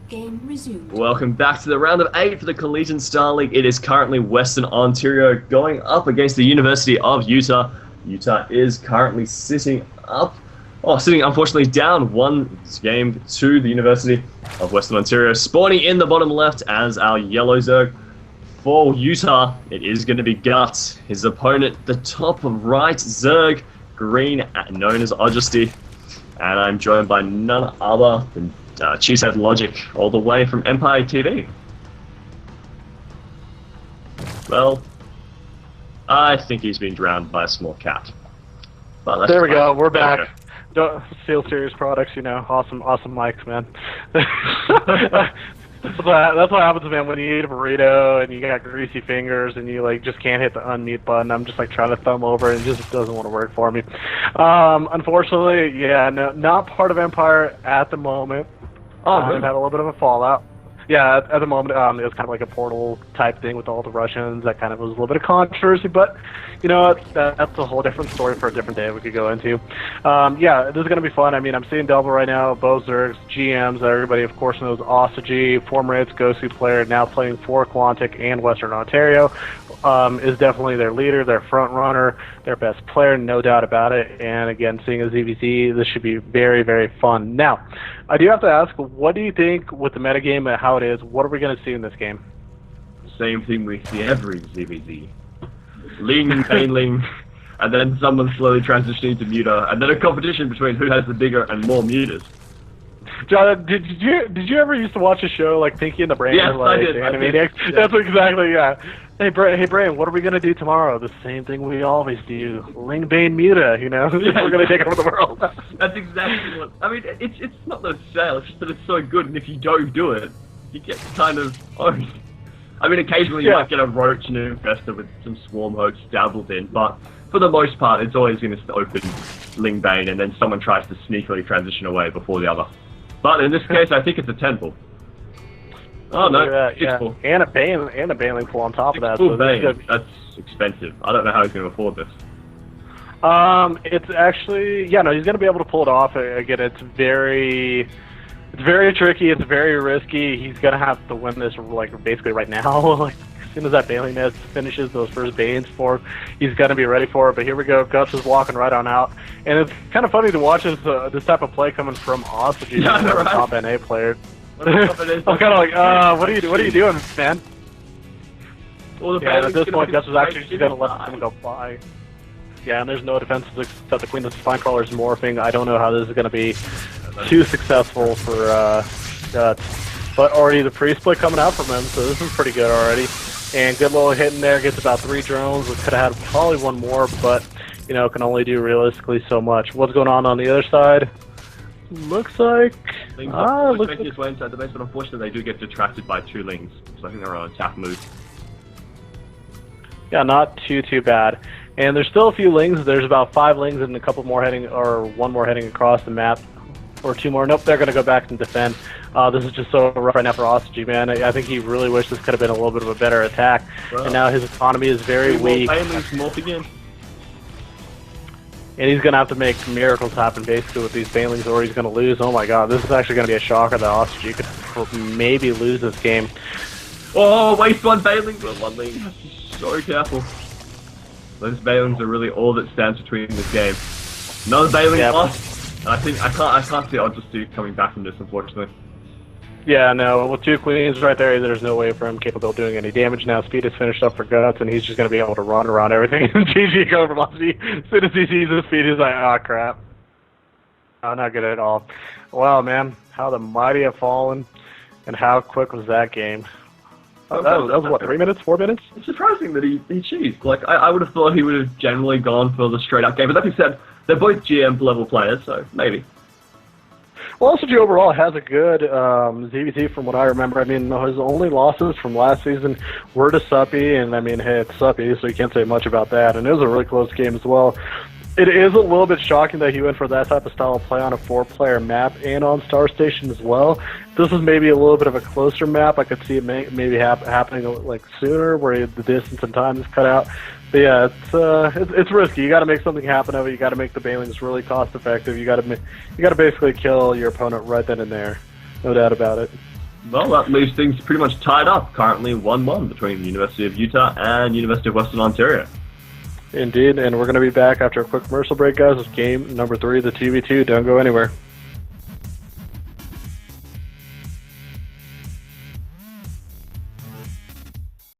Game resumed. Welcome back to the round of 8 for the Collegiate Star League. It is currently Western Ontario going up against the University of Utah. Utah is currently sitting unfortunately down one game to the University of Western Ontario. Spawning in the bottom left as our yellow Zerg. For Utah, it is going to be Gut. His opponent, the top right Zerg, green, known as Ojesty. And I'm joined by none other than Cheesehead Logic, all the way from Empire TV. Well, I think he's been drowned by a small cat. But there we go, we're back. Don't Steel Series products, you know, awesome mics, man. That's what happens, man, when you eat a burrito and you got greasy fingers and you just can't hit the unmute button. I'm just trying to thumb over and it just doesn't want to work for me. Unfortunately, yeah, no, not part of Empire at the moment. We've had a little bit of a fallout. Yeah, at the moment, it was kind of like a portal type thing with all the Russians. That kind of was a little bit of controversy, but you know, that's a whole different story for a different day we could go into. Yeah, this is going to be fun. I mean, I'm seeing Double right now, both Zergs, GMs, everybody of course knows Osagy, former It's Ghostly player, now playing for Quantic and Western Ontario, is definitely their leader, their front runner, their best player, no doubt about it. And again, seeing a ZVZ, this should be very, very fun. Now, I do have to ask, what do you think with the metagame and how it is? What are we going to see in this game? Same thing we see every ZVZ. Ling, Baneling, and then someone slowly transitioning to muter, and then a competition between who has the bigger and more muters. John, did you ever used to watch a show like Pinky and the Brain? Yes, I did. Animaniacs? Yeah. That's exactly, yeah. Hey, Brain, what are we going to do tomorrow? The same thing we always do. Ling Bane Muta, you know? Yeah, we're going to take over the world. That's exactly what... I mean, it's not the sale, it's just that it's so good, and if you don't do it, you get kind of owned. I mean, occasionally you might get a Roach and an Infestor with some Swarm Hoax dabbled in, but for the most part, it's always going to open Ling Bane, and then someone tries to sneakily transition away before the other. But in this case, I think it's a 10-pull. Oh no, yeah. And a Baneling pull on top of that. So that's expensive. I don't know how he's going to afford this. It's actually, yeah, no, he's going to be able to pull it off. Again, it's very tricky. It's very risky. He's going to have to win this basically right now. As soon as that Baneling nest finishes those first Banes he's going to be ready for it. But here we go. Guts is walking right on out, and it's kind of funny to watch this type of play coming from Osagy, a top NA player. I'm kind of like, what are you doing, man? Well, at this point, Guts was actually just going to let them go by. Yeah, and there's no defenses except the Queen of the Spinecrawler's morphing. I don't know how this is going to be too successful for Guts. But already the pre-split coming out from him, so this is pretty good already. And good little hit in there, gets about 3 drones. We could have had probably one more, but, you know, can only do realistically so much. What's going on the other side? Looks like... looks like his way inside the base, but unfortunately they do get detracted by 2 Lings. So I think they're on attack move. Yeah, not too bad. And there's still a few Lings. There's about 5 Lings and a couple more heading, or 1 more heading across the map. Or 2 more. Nope, they're going to go back and defend. This is just so rough right now for Osagy, man. I think he really wished this could have been a little bit of a better attack. Well, and now his economy is very weak. And he's going to have to make miracles happen basically with these Banelings, or he's going to lose. Oh my god, this is actually going to be a shocker that Osagy could maybe lose this game. Oh, waste 1 Baneling for 1 Ling. So careful. Those Banelings are really all that stands between this game. Another Baneling lost. I can't see Ojesty coming back from this, unfortunately. Yeah, no, with 2 Queens right there, there's no way for him capable of doing any damage now. Speed is finished up for Guts, and he's just going to be able to run around everything. GG go from Osagy. As soon as he sees his speed, he's like, oh crap. Oh, not good at all. Wow, man, how the mighty have fallen, and how quick was that game? That was what, 3 minutes, 4 minutes? It's surprising that he cheesed. Like, I would have thought he would have generally gone for the straight-up game, but that being said, they're both GM-level players, so maybe. Well, Osagy overall has a good ZVZ from what I remember. I mean, his only losses from last season were to Suppy, and I mean, hey, it's Suppy, so you can't say much about that. And it was a really close game as well. It is a little bit shocking that he went for that type of style of play on a 4-player map and on Star Station as well. This is maybe a little bit of a closer map. I could see it maybe happening like sooner, where the distance and time is cut out. But yeah, it's risky. You got to make something happen of it. You got to make the Banelings really cost effective. You got to basically kill your opponent right then and there. No doubt about it. Well, that leaves things pretty much tied up. Currently 1-1 between the University of Utah and University of Western Ontario. Indeed, and we're going to be back after a quick commercial break, guys, with game number 3 of the 2v2. Don't go anywhere.